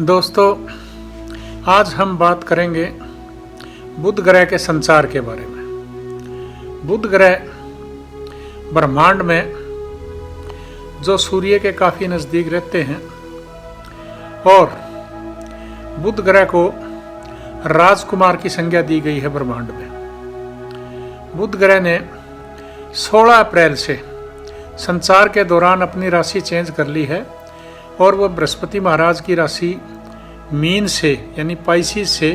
दोस्तों, आज हम बात करेंगे बुध ग्रह के संचार के बारे में। बुध ग्रह ब्रह्मांड में जो सूर्य के काफ़ी नज़दीक रहते हैं और बुध ग्रह को राजकुमार की संज्ञा दी गई है ब्रह्मांड में। बुध ग्रह ने 16 अप्रैल से संचार के दौरान अपनी राशि चेंज कर ली है और वह बृहस्पति महाराज की राशि मीन से यानी पाइसिस से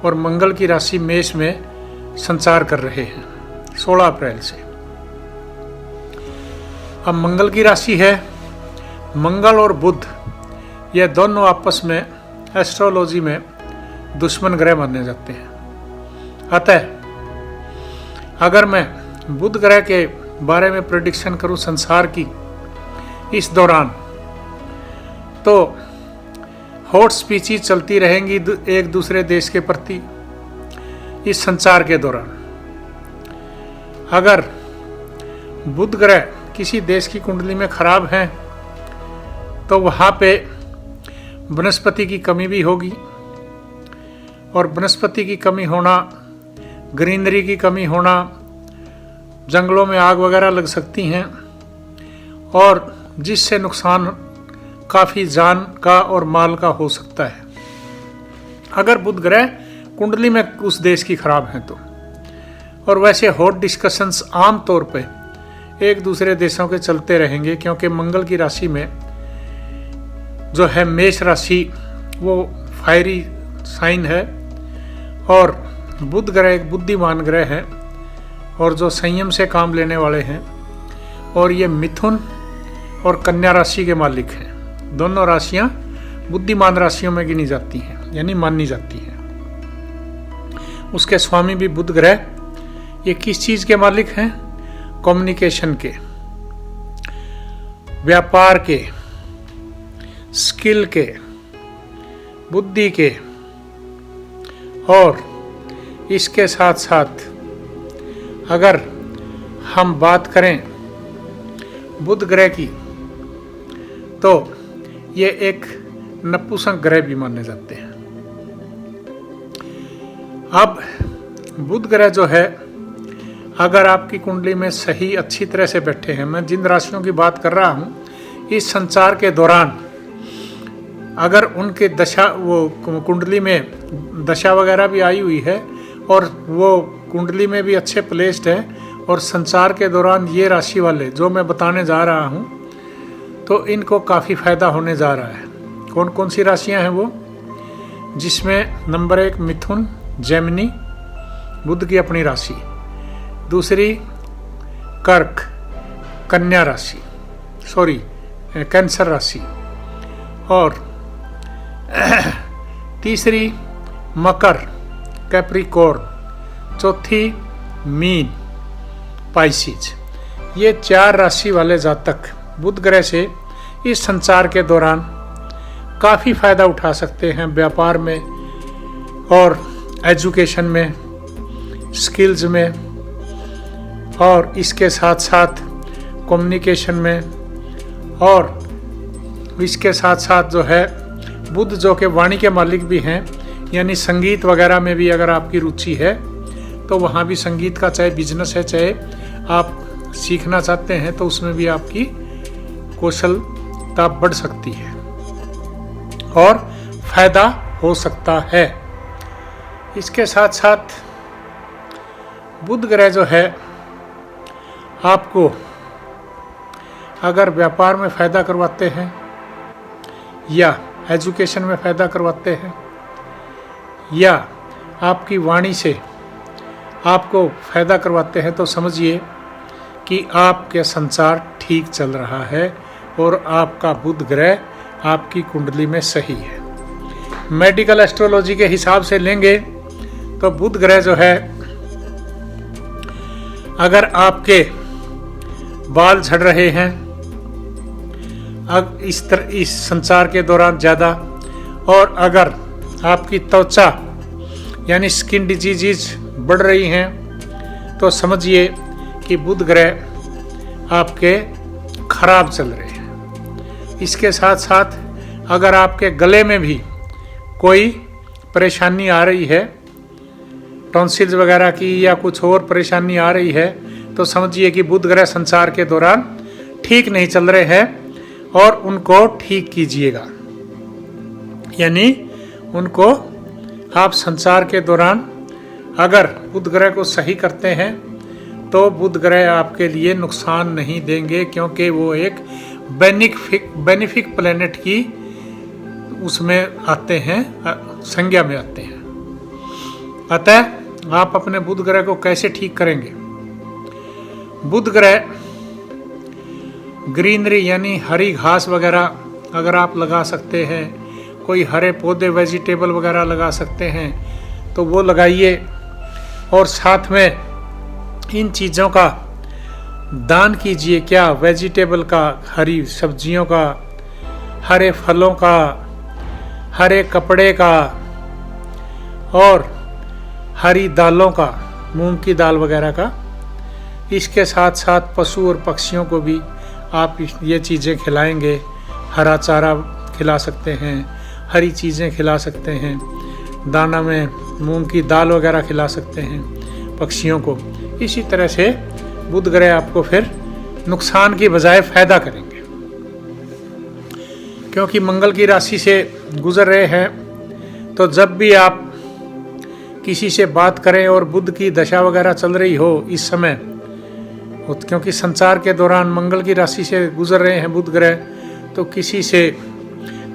और मंगल की राशि मेष में संचार कर रहे हैं 16 अप्रैल से। अब मंगल की राशि है, मंगल और बुध ये दोनों आपस में एस्ट्रोलॉजी में दुश्मन ग्रह माने जाते हैं। अतः अगर मैं बुध ग्रह के बारे में प्रेडिक्शन करूं संसार की इस दौरान, तो हॉट स्पीचेस चलती रहेंगी एक दूसरे देश के प्रति इस संचार के दौरान। अगर बुध ग्रह किसी देश की कुंडली में खराब है तो वहाँ पे बृहस्पति की कमी भी होगी, और बृहस्पति की कमी होना, ग्रीनरी की कमी होना, जंगलों में आग वगैरह लग सकती हैं और जिससे नुकसान काफ़ी जान का और माल का हो सकता है अगर बुध ग्रह कुंडली में उस देश की खराब हैं तो। और वैसे हॉट डिस्कशंस आम तौर पे एक दूसरे देशों के चलते रहेंगे, क्योंकि मंगल की राशि में जो है मेष राशि वो फायरी साइन है और बुध ग्रह एक बुद्धिमान ग्रह है और जो संयम से काम लेने वाले हैं, और ये मिथुन और कन्या राशि के मालिक हैं। दोनों राशियां बुद्धिमान राशियों में गिनी जाती हैं यानी मानी जाती हैं। उसके स्वामी भी बुध ग्रह ये किस चीज के मालिक हैं? कम्युनिकेशन के, व्यापार के, स्किल के, बुद्धि के, और इसके साथ साथ अगर हम बात करें बुध ग्रह की तो ये एक नपुंसक ग्रह भी माने जाते हैं। अब बुध ग्रह जो है अगर आपकी कुंडली में सही अच्छी तरह से बैठे हैं, मैं जिन राशियों की बात कर रहा हूँ, इस संचार के दौरान अगर उनके दशा वो कुंडली में दशा वगैरह भी आई हुई है और वो कुंडली में भी अच्छे प्लेस्ड है, और संचार के दौरान ये राशि वाले जो मैं बताने जा रहा हूँ तो इनको काफ़ी फ़ायदा होने जा रहा है। कौन कौन सी राशियाँ हैं वो? जिसमें नंबर 1 मिथुन, जेमिनी, बुध की अपनी राशि, दूसरी कर्क, कन्या राशि, कैंसर राशि, और तीसरी मकर, कैप्रिकॉर्न, चौथी मीन, पाइसिस। ये 4 राशि वाले जातक बुध ग्रह से इस संचार के दौरान काफ़ी फ़ायदा उठा सकते हैं, व्यापार में और एजुकेशन में, स्किल्स में, और इसके साथ साथ कम्युनिकेशन में, और इसके साथ साथ जो है बुध जो कि वाणी के मालिक भी हैं, यानी संगीत वगैरह में भी अगर आपकी रुचि है तो वहाँ भी संगीत का चाहे बिजनेस है, चाहे आप सीखना चाहते हैं तो उसमें भी आपकी कौशलता बढ़ सकती है और फायदा हो सकता है। इसके साथ साथ बुध ग्रह जो है आपको अगर व्यापार में फ़ायदा करवाते हैं या एजुकेशन में फ़ायदा करवाते हैं या आपकी वाणी से आपको फ़ायदा करवाते हैं, तो समझिए कि आपके संचार ठीक चल रहा है और आपका बुध ग्रह आपकी कुंडली में सही है। मेडिकल एस्ट्रोलॉजी के हिसाब से लेंगे तो बुध ग्रह जो है अगर आपके बाल झड़ रहे हैं अब इस संचार के दौरान ज़्यादा, और अगर आपकी त्वचा यानी स्किन डिजीज़ बढ़ रही हैं, तो समझिए कि बुध ग्रह आपके खराब चल रहे हैं। इसके साथ साथ अगर आपके गले में भी कोई परेशानी आ रही है, टॉन्सिल्स वगैरह की या कुछ और परेशानी आ रही है, तो समझिए कि बुध ग्रह संचार के दौरान ठीक नहीं चल रहे हैं और उनको ठीक कीजिएगा। यानी उनको आप संचार के दौरान अगर बुध ग्रह को सही करते हैं तो बुध ग्रह आपके लिए नुकसान नहीं देंगे, क्योंकि वो एक बेनिफिक प्लेनेट की उसमें आते हैं, संज्ञा में आते हैं। अतः आप अपने बुध ग्रह को कैसे ठीक करेंगे? बुध ग्रह ग्रीनरी यानी हरी घास वगैरह अगर आप लगा सकते हैं, कोई हरे पौधे वेजिटेबल वगैरह लगा सकते हैं तो वो लगाइए, और साथ में इन चीज़ों का दान कीजिए। क्या? वेजिटेबल का, हरी सब्जियों का, हरे फलों का, हरे कपड़े का और हरी दालों का, मूंग की दाल वगैरह का। इसके साथ साथ पशु और पक्षियों को भी आप ये चीज़ें खिलाएंगे। हरा चारा खिला सकते हैं, हरी चीज़ें खिला सकते हैं, दाना में मूंग की दाल वगैरह खिला सकते हैं पक्षियों को। इसी तरह से बुध ग्रह आपको फिर नुकसान की बजाय फायदा करेंगे, क्योंकि मंगल की राशि से गुजर रहे हैं। तो जब भी आप किसी से बात करें और बुध की दशा वगैरह चल रही हो इस समय, क्योंकि संचार के दौरान मंगल की राशि से गुजर रहे हैं बुध ग्रह, तो किसी से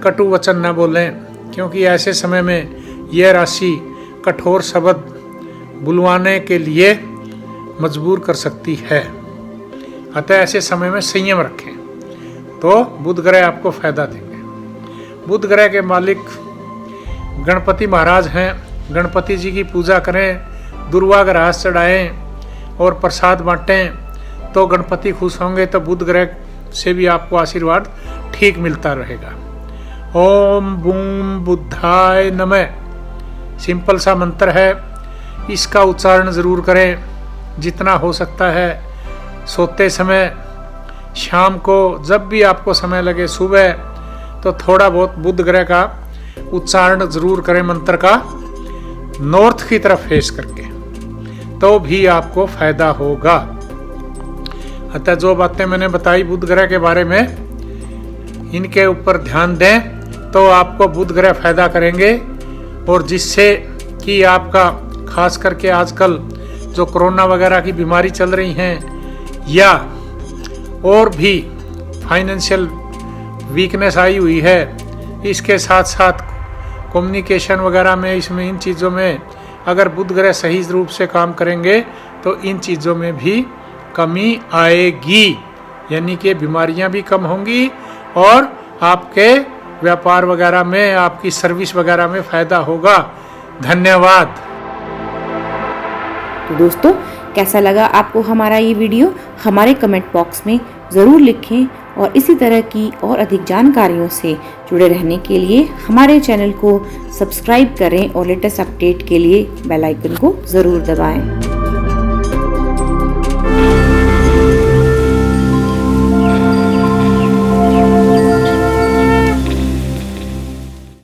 कटु वचन न बोलें, क्योंकि ऐसे समय में यह राशि कठोर शब्द बुलवाने के लिए मजबूर कर सकती है। अतः ऐसे समय में संयम रखें तो बुध ग्रह आपको फायदा देंगे। बुध ग्रह के मालिक गणपति महाराज हैं। गणपति जी की पूजा करें, दुर्वा ग्रास चढ़ाएं और प्रसाद बांटें, तो गणपति खुश होंगे। तो बुध ग्रह से भी आपको आशीर्वाद ठीक मिलता रहेगा। ओम बूम बुद्धाय नमः सिंपल सा मंत्र है, इसका उच्चारण ज़रूर करें जितना हो सकता है। सोते समय, शाम को, जब भी आपको समय लगे, सुबह, तो थोड़ा बहुत बुध ग्रह का उच्चारण ज़रूर करें मंत्र का, नॉर्थ की तरफ फेस करके, तो भी आपको फायदा होगा। अतः जो बातें मैंने बताई बुध ग्रह के बारे में, इनके ऊपर ध्यान दें तो आपको बुध ग्रह फायदा करेंगे। और जिससे कि आपका खास करके आजकल जो कोरोना वगैरह की बीमारी चल रही हैं, या और भी फाइनेंशियल वीकनेस आई हुई है, इसके साथ साथ कम्युनिकेशन वगैरह में, इसमें इन चीज़ों में अगर बुध ग्रह सही रूप से काम करेंगे तो इन चीज़ों में भी कमी आएगी, यानी कि बीमारियां भी कम होंगी और आपके व्यापार वगैरह में, आपकी सर्विस वगैरह में फ़ायदा होगा। धन्यवाद। तो दोस्तों, कैसा लगा आपको हमारा ये वीडियो? हमारे कमेंट बॉक्स में ज़रूर लिखें, और इसी तरह की और अधिक जानकारियों से जुड़े रहने के लिए हमारे चैनल को सब्सक्राइब करें और लेटेस्ट अपडेट के लिए बेल आइकन को ज़रूर दबाएं।